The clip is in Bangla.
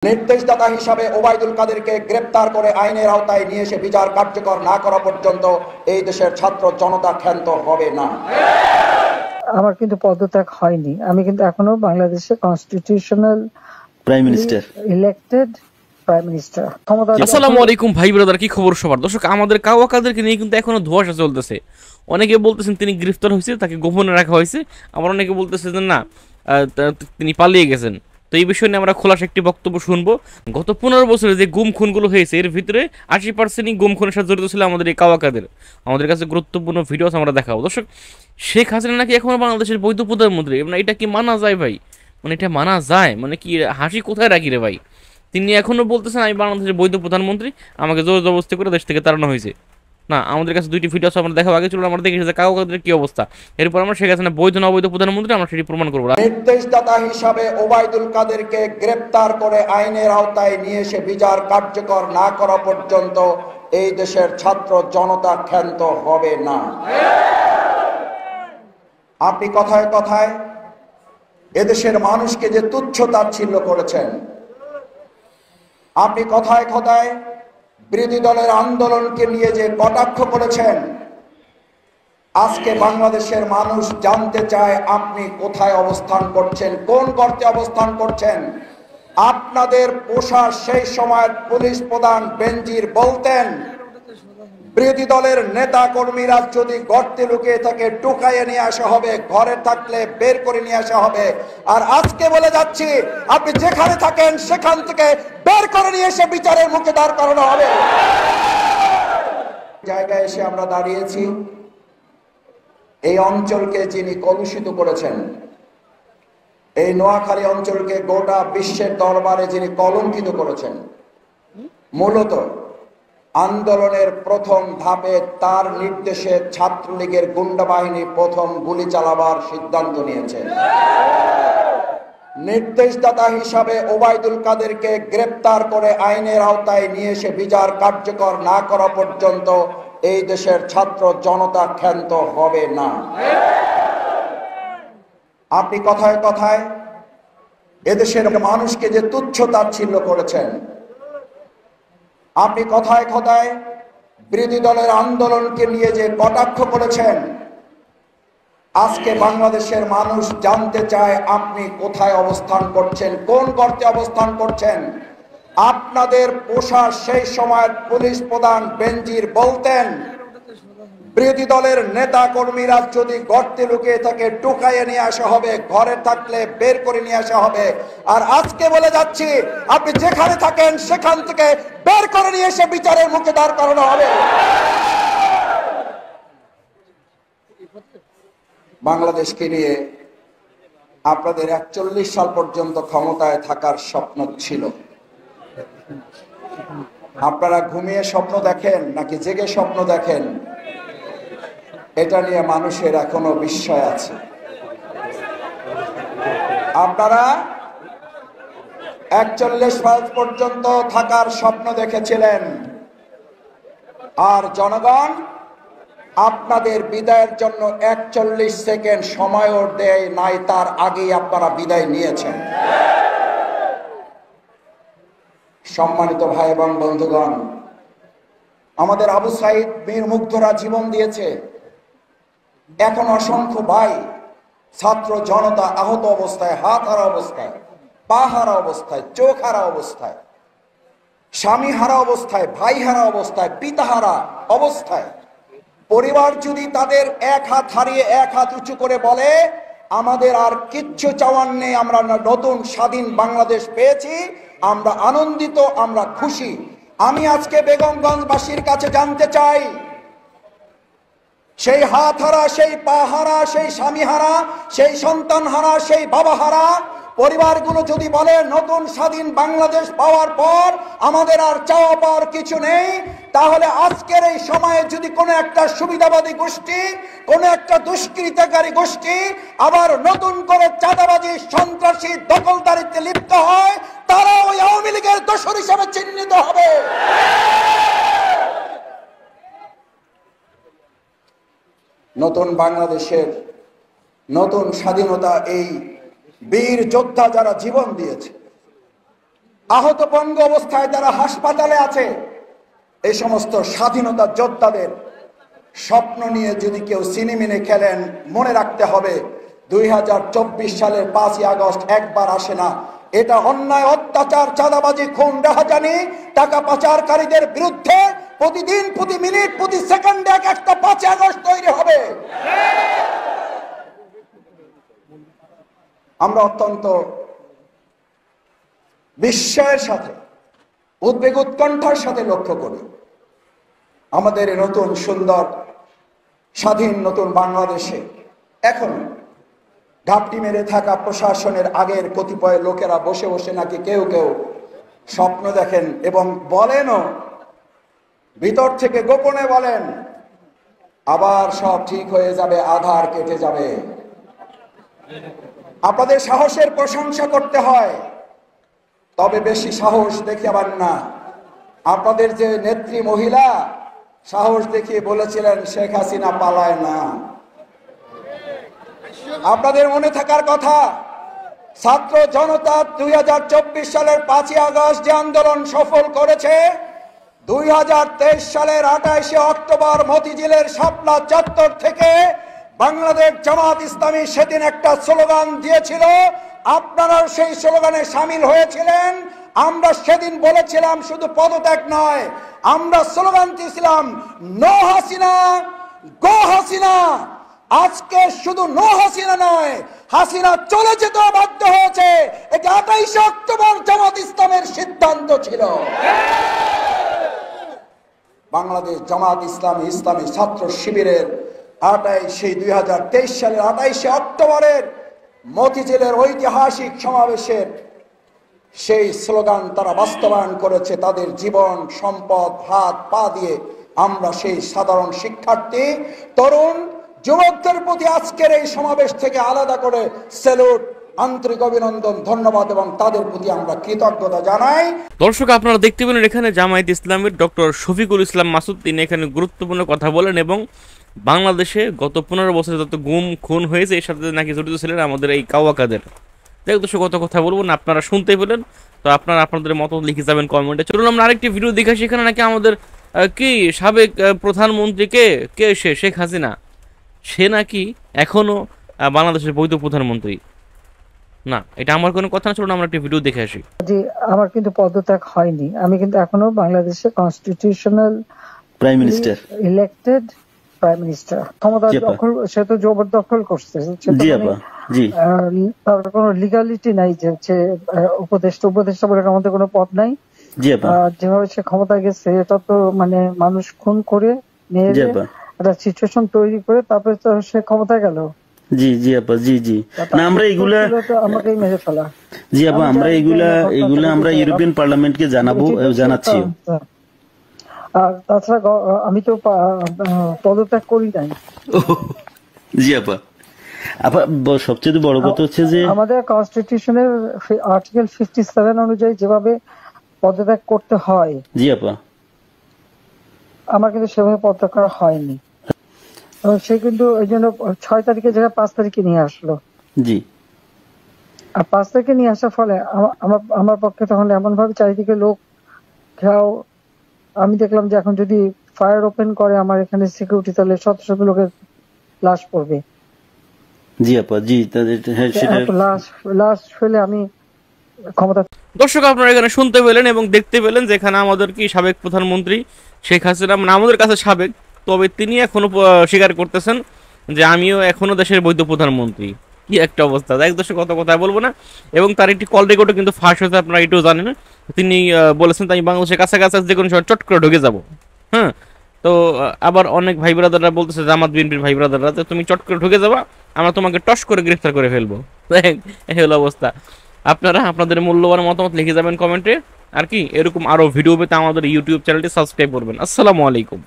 নির্দেশদাতা হিসাবে ওবায়দুল কাদেরকে গ্রেপ্তার করে আইনের আওতায় নিয়ে এসে বিচার কার্যকর না করা পর্যন্ত এই দেশের ছাত্র জনতা ক্ষান্ত হবে না। আমার কিন্তু পদত্যাগ হয়নি, আমি কিন্তু এখনো বাংলাদেশের constitutional prime minister, elected prime minister. আসসালামু আলাইকুম ভাই ব্রাদার, কি খবর সবার? দর্শক, আমাদের কাওয়া কাদেরকে নিয়ে কিন্তু এখনো ধোঁয়াশা চলতেছে। অনেকে বলতেছেন তিনি গ্রেফতার হয়েছে, তাকে গোপনে রাখা হয়েছে, আবার অনেকে বলতেছে যে না, তিনি পালিয়ে গেছেন। তো এই বিষয় নিয়ে আমরা খোলাসা একটি বক্তব্য শুনবো। গত 15 বছরে যে গুম খুনগুলো হয়েছে, এর ভিতরে 80%ই গুম খুনের সাথে জড়িত ছিল আমাদের এই কাওয়া কাদের। আমাদের কাছে গুরুত্বপূর্ণ ভিডিওস আমরা দেখাবো। দর্শক, শেখ হাসিনা নাকি এখনো বাংলাদেশের বৈধ প্রধানমন্ত্রী। মানে এটা কি মানা যায় ভাই? মানে এটা মানা যায়? মানে কি হাসি কোথায় রাখি রে ভাই? তিনি এখনো বলতেছেন আমি বাংলাদেশের বৈধ প্রধানমন্ত্রী, আমাকে জোর জবরদস্তি করে দেশ থেকে তাড়ানো হয়েছে। না, আমাদের কাছে দুইটি ভিডিও আমরা দেখাবো। আগে চলুন আমরা দেখি যে কাওয়া কাদের কি অবস্থা, এরপর আমরা শেখ হাসিনা বৈধ না অবৈধ প্রধানমন্ত্রী আমরা সেটি প্রমাণ করবো। নির্দেশদাতা হিসাবে ওবায়দুল কাদেরকে গ্রেপ্তার করে আইনের আওতায় নিয়ে এসে বিচার কার্যকর না করা পর্যন্ত এই দেশের ছাত্র জনতা ক্ষান্ত হবে না। আপনি কথায় কথায় এদেশের মানুষকে যে তুচ্ছ তাচ্ছিল্য করেছেন, আপনি কথায় কথায় বিরোধী দলের আন্দোলনকে নিয়ে যে কটাক্ষ করেছেন, আজকে বাংলাদেশের মানুষ জানতে চায় আপনি কোথায় অবস্থান করছেন, কোন গর্তে অবস্থান করছেন। আপনাদের পোষা সেই সময়ের পুলিশ প্রধান বেনজির বলতেন, বিরোধী দলের নেতা কর্মীরা যদি গর্তে লুকিয়ে থাকে টুকাইয়ে নিয়ে আসা হবে, ঘরে থাকলে বের করে নিয়ে আসা হবে। আর আজকে বলে যাচ্ছি, আপনি যেখানে থাকেন সেখান থেকে বের করে নিয়ে এসে বিচারের মুখে দাঁড় করানো হবে। জায়গায় এসে আমরা দাঁড়িয়েছি, এই অঞ্চলকে যিনি কলুষিত করেছেন, এই নোয়াখালী অঞ্চলকে গোটা বিশ্বের দরবারে যিনি কলঙ্কিত করেছেন, মূলত আন্দোলনের প্রথম ধাপে তার নির্দেশে ছাত্রলীগের গুন্ডা বাহিনী প্রথম গুলি চালাবার সিদ্ধান্ত নিয়েছে। নির্দেশদাতা হিসাবে ওবায়দুল কাদেরকে গ্রেপ্তার করে আইনের আওতায় নিয়ে এসে বিচার কার্যকর না করা পর্যন্ত এই দেশের ছাত্র জনতা ক্ষান্ত হবে না। আপনি কথায় কথায় এদেশের মানুষকে যে তুচ্ছ তাচ্ছিল্য করেছেন, আপনি কথায় কথায় বিরোধী দলের আন্দোলনকে নিয়ে যে কটাক্ষ করেছেন, আজকে বাংলাদেশের মানুষ জানতে চায় আপনি কোথায় অবস্থান করছেন, কোন গর্তে অবস্থান করছেন। আপনাদের পোষা সেই সময়ের পুলিশ প্রধান বেনজির বলতেন, বিরোধী দলের নেতা কর্মীরা যদি গর্তে লুকিয়ে থাকে টুকাইয়ে নিয়ে আসা হবে, ঘরে থাকলে বের করে নিয়ে আসা হবে। আর আজকে বলে যাচ্ছি, আপনি যেখানে থাকেন সেখান থেকে বের করে নিয়ে এসে বিচারের মুখে দাঁড় করানো হবে। বাংলাদেশকে নিয়ে আপনাদের 41 সাল পর্যন্ত ক্ষমতায় থাকার স্বপ্ন ছিল। আপনারা ঘুমিয়ে স্বপ্ন দেখেন নাকি জেগে স্বপ্ন দেখেন, এটা নিয়ে মানুষের এখনো বিস্ময় আছে। আপনারা 41 সাল পর্যন্ত থাকার স্বপ্ন দেখেছিলেন, আর জনগণ আপনাদের বিদায়ের জন্য 41 সেকেন্ড সময়ও দেয় নাই, তার আগেই আপনারা বিদায় নিয়েছেন। সম্মানিত ভাই এবং বন্ধুগণ, আমাদের আবু সাইদ বীর মুগ্ধরা জীবন দিয়েছে, এখন অসংখ্য ভাই ছাত্র জনতা আহত অবস্থায়, হাত হারা অবস্থায়, পা হারা অবস্থায়, চোখ হারা অবস্থায়, স্বামী হারা অবস্থায়, ভাই হারা অবস্থায়, পিতা হারা অবস্থায়। পরিবার যদি তাদের এক হাত হারিয়ে এক হাত উঁচু করে বলে আমাদের আর কিচ্ছু চাওয়ার নেই, আমরা নতুন স্বাধীন বাংলাদেশ পেয়েছি, আমরা আনন্দিত, আমরা খুশি। আমি আজকে বেগমগঞ্জবাসীর কাছে জানতে চাই, সেই হাত হারা, সেই পা হারা, সেই স্বামী হারা, সেই সন্তান হারা, সেই বাবা হারা পরিবারগুলো যদি বলে নতুন স্বাধীন বাংলাদেশ পাওয়ার পর আমাদের আর চাওয়া পাওয়ার কিছু নেই, তাহলে আজকের এই সময়ে যদি কোনো একটা সুবিধাবাদী গোষ্ঠী, কোনো একটা দুষ্কৃতকারী গোষ্ঠী আবার নতুন করে চাঁদাবাজি, সন্ত্রাসী, দখলদারিত্বে লিপ্ত হয়, তারা ওই আওয়ামী লীগের দোসর হিসেবে চিহ্নিত হবে। নতুন বাংলাদেশের নতুন স্বাধীনতা এই বীর যোদ্ধা যারা জীবন দিয়েছে, আহত পঙ্গ অবস্থায় যারা হাসপাতালে আছে, এই সমস্ত স্বাধীনতা যোদ্ধাদের স্বপ্ন নিয়ে যদি কেউ সিনেমিনে খেলেন, মনে রাখতে হবে 2024 সালের 5ই আগস্ট একবার আসে না। এটা অন্যায়, অত্যাচার, চাঁদাবাজি, খুন, রাহাজানি, টাকা পাচারকারীদের বিরুদ্ধে প্রতিদিন, প্রতি মিনিট, প্রতি সেকেন্ডে একটা 5ই আগস্ট তৈরি হবে। আমরা অত্যন্ত বিস্ময়ের সাথে, উদ্বেগ উৎকণ্ঠার সাথে লক্ষ্য করি আমাদের নতুন সুন্দর স্বাধীন নতুন বাংলাদেশে এখন ঘাপটি মেরে থাকা প্রশাসনের আগের কতিপয় লোকেরা বসে বসে নাকি কেউ কেউ স্বপ্ন দেখেন এবং বলেনও, ভিতর থেকে গোপনে বলেন আবার সব ঠিক হয়ে যাবে, আধার কেটে যাবে। আপনাদের সাহসের প্রশংসা করতে হয়, তবে বেশি সাহস দেখাবেন না। আপনাদের যে নেত্রী মহিলা সাহস দেখিয়ে বলেছিলেন শেখ হাসিনা পালায় না। আপনাদের মনে থাকার কথা, ছাত্র জনতা 2024 সালের 5ই আগস্ট যে আন্দোলন সফল করেছে, 2023 সালের 28শে অক্টোবর মতিঝিলের শাপলা চত্বর থেকে বাংলাদেশ জামাত ইসলামী সেদিন একটা স্লোগান দিয়েছিল। আপনারা সেই স্লোগানে সামিল হয়েছিলেন। আমরা সেদিন বলেছিলাম শুধু পদত্যাগ নয়, আমরা স্লোগান দিয়েছিলাম নো হাসিনা, গো হাসিনা। আজকে শুধু নো হাসিনা নয়, হাসিনা চলে যেতে বাধ্য হয়েছে। এটা 28শে অক্টোবর জামাত ইসলামের সিদ্ধান্ত ছিল। বাংলাদেশ জামাত ইসলামী ইসলামী ছাত্র শিবিরের 2023 সালের 28শে অক্টোবরের মতিঝিলের ঐতিহাসিক সমাবেশের সেই স্লোগান তারা বাস্তবায়ন করেছে তাদের জীবন, সম্পদ, হাত পা দিয়ে। আমরা সেই সাধারণ শিক্ষার্থী, তরুণ, যুবকদের প্রতি আজকের এই সমাবেশ থেকে আলাদা করে স্যালুট, আন্তরিক অভিনন্দন, ধন্যবাদ এবং তাদের প্রতি আমরা কৃতজ্ঞতা জানাই। দর্শক, আপনারা দেখতে পেলেন এখানে জামায়াত ইসলামের ডক্টর শফিকুল ইসলাম মাসুদ, তিনি এখানে গুরুত্বপূর্ণ কথা বলেন এবং বাংলাদেশে গত 15 বছরে যত গুম খুন হয়েছে এর সাথে নাকি জড়িত ছিলেন আমাদের এই কাওয়া কাদের। দেখ দর্শক, কত কথা বলবো না, আপনারা শুনতে পেলেন। তো আপনারা আপনাদের মতামত লিখে যাবেন কমেন্টে। চলুন আমরা আরেকটি ভিডিও দেখে আসি। এখানে নাকি আমাদের কি সাবেক প্রধানমন্ত্রী কে সে শেখ হাসিনা, সে নাকি এখনো বাংলাদেশের বৈধ প্রধানমন্ত্রী না। এটা আমার কোনো কথা না। চলুন আমরা একটা ভিডিও দেখে আসি। জি, আমার কিন্তু পদত্যাগ হয়নি। আমি কিন্তু এখনো বাংলাদেশের constitutional prime minister, elected prime minister. ক্ষমতা দখল, সে তো জবরদখল করছে। জি আপা, জি। তার কোনো লিগালিটি নাই যে হচ্ছে উপদেষ্টা বলে আমাদের কোনো পদ নাই। জি আপা, যেভাবে সে ক্ষমতা গেছে, এটা তো মানে মানুষ খুন করে মেরে একটা সিচুয়েশন তৈরি করে তারপরে তো সে ক্ষমতা গেল। জি জি আপা, জি জি। না, আমরা এগুলা আমাকেই মেরে ফেলা। জি আপা, আমরা এগুলা আমরা ইউরোপিয়ান পার্লামেন্টকে জানাচ্ছি। আর তাছাড়া আমি তো পদত্যাগ করি নাই। জি আপা। আপা, সবচেয়ে বড় কথা হচ্ছে যে আমাদের কনস্টিটিউশনের আর্টিকেল 57 অনুযায়ী যেভাবে পদত্যাগ করতে হয়, জি আপা, আমার কিন্তু সেভাবে পদত্যাগ করা হয়নি। সে কিন্তু ওই জন্য 6 তারিখের জায়গায় 5 তারিখে নিয়ে আসলো। জি। আর 5 তারিখে নিয়ে আসার ফলে আমার পক্ষে তখন এমন ভাবে চারিদিকে লোক ঘেরাও, আমি দেখলাম যে এখন যদি ফায়ার ওপেন করে আমার এখানে সিকিউরিটি, তাহলে শত শত লোকের লাশ পড়বে। জি আপা, জি। লাশ ফেলে আমি ক্ষমতা। দর্শক, আপনারা এখানে শুনতে পেলেন এবং দেখতে পেলেন যে এখানে আমাদের কি সাবেক প্রধানমন্ত্রী শেখ হাসিনা, মানে আমাদের কাছে সাবেক, তবে তিনি এখনো স্বীকার করতেছেন যে আমিও এখনো দেশের বৈধ প্রধানমন্ত্রী। কি একটা অবস্থা! এক দর্শক, কত কথা বলবো না। এবং তার একটি কল রেকর্ডও কিন্তু ফাঁস হয়েছে, আপনারা এটাও জানেন। তিনি বলেছেন আমি বাংলাদেশের কাছাকাছি যে কোনো সময় চট করে ঢুকে যাবো। হ্যাঁ, তো আবার অনেক ভাই ব্রাদাররা বলতেছে, জামাত বিএনপির ভাই ব্রাদাররা, যে তুমি চট করে ঢুকে যাবা, আমরা তোমাকে টস করে গ্রেফতার করে ফেলবো। এই হলো অবস্থা। আপনারা আপনাদের মূল্যবান মতামত লিখে যাবেন কমেন্টে। আর কি এরকম আরো ভিডিও পেতে আমাদের ইউটিউব চ্যানেলটি সাবস্ক্রাইব করবেন। আসসালামু আলাইকুম।